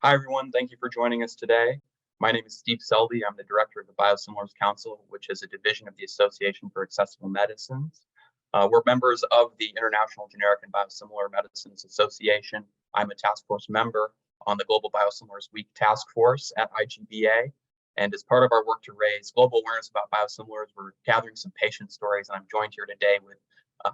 Hi, everyone. Thank you for joining us today. My name is Steve Selde. I'm the director of the Biosimilars Council, which is a division of the Association for Accessible Medicines. We're members of the International Generic and Biosimilar Medicines Association. I'm a task force member on the Global Biosimilars Week Task Force at IGBA. And as part of our work to raise global awareness about biosimilars, we're gathering some patient stories. And I'm joined here today with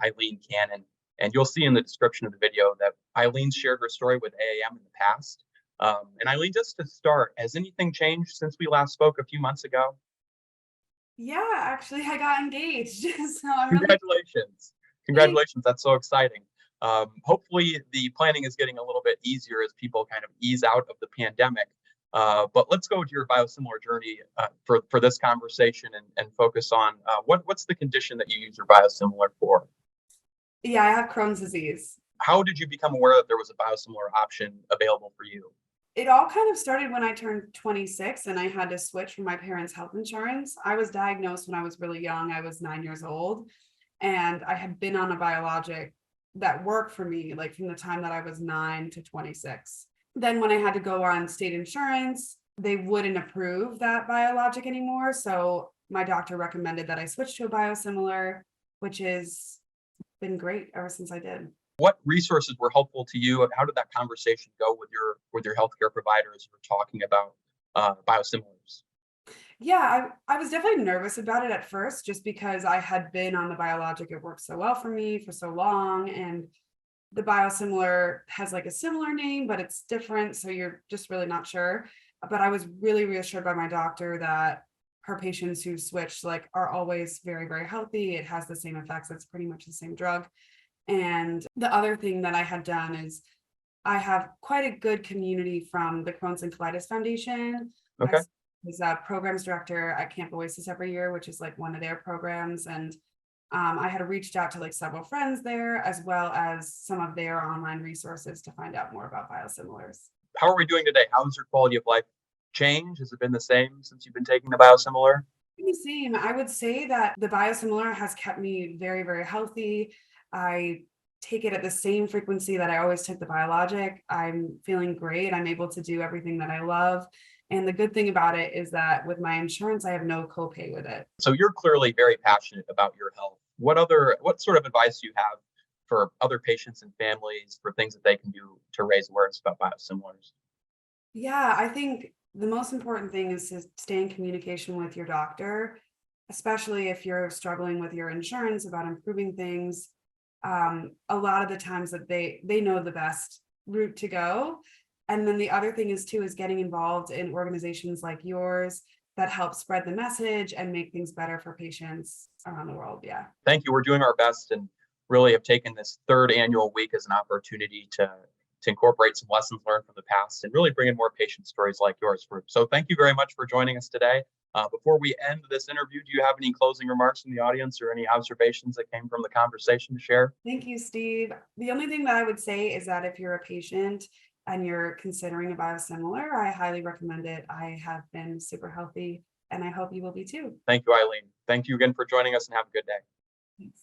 Eileen Cannon. And you'll see in the description of the video that Eileen shared her story with AAM in the past. And Eileen, just to start, has anything changed since we last spoke a few months ago? Yeah, actually, I got engaged. So I'm really Congratulations. thank Congratulations. That's so exciting. Hopefully, the planning is getting a little bit easier as people kind of ease out of the pandemic. But let's go to your biosimilar journey for this conversation and focus on what's the condition that you use your biosimilar for? yeah, I have Crohn's disease. How did you become aware that there was a biosimilar option available for you? It all kind of started when I turned 26 and I had to switch from my parents' health insurance. I was diagnosed when I was really young. I was 9 years old, and I had been on a biologic that worked for me, like from the time that I was 9 to 26. Then when I had to go on state insurance, they wouldn't approve that biologic anymore. So my doctor recommended that I switch to a biosimilar, which has been great ever since I did. What resources were helpful to you? How did that conversation go with your healthcare provider as we're talking about biosimilars? Yeah, I was definitely nervous about it at first, just because I had been on the biologic. It worked so well for me for so long. And the biosimilar has like a similar name, but it's different. So you're just really not sure. But I was really reassured by my doctor that her patients who switch like are always very, very healthy. It has the same effects. It's pretty much the same drug. And the other thing that I had done is I have quite a good community from the Crohn's and Colitis Foundation. I Okay. was a programs director at Camp Oasis every year, which is like one of their programs. And I had reached out to like several friends there, as well as some of their online resources to find out more about biosimilars. How are we doing today? How has your quality of life changed? Has it been the same since you've been taking the biosimilar? The same. I would say that the biosimilar has kept me very, very healthy. I take it at the same frequency that I always took the biologic. I'm feeling great. I'm able to do everything that I love. And the good thing about it is that with my insurance, I have no copay with it. So you're clearly very passionate about your health. What sort of advice do you have for other patients and families for things that they can do to raise awareness about biosimilars? Yeah, I think the most important thing is to stay in communication with your doctor, especially if you're struggling with your insurance about improving things. A lot of the times that they know the best route to go. And then the other thing is too is getting involved in organizations like yours that help spread the message and make things better for patients around the world. Yeah. Thank you. We're doing our best and really have taken this third annual week as an opportunity to incorporate some lessons learned from the past and really bring in more patient stories like yours. So thank you very much for joining us today. Before we end this interview, do you have any closing remarks from the audience or any observations that came from the conversation to share? Thank you, Steve. The only thing that I would say is that if you're a patient and you're considering a biosimilar, I highly recommend it. I have been super healthy and I hope you will be too. Thank you, Eileen. Thank you again for joining us and have a good day. Thanks.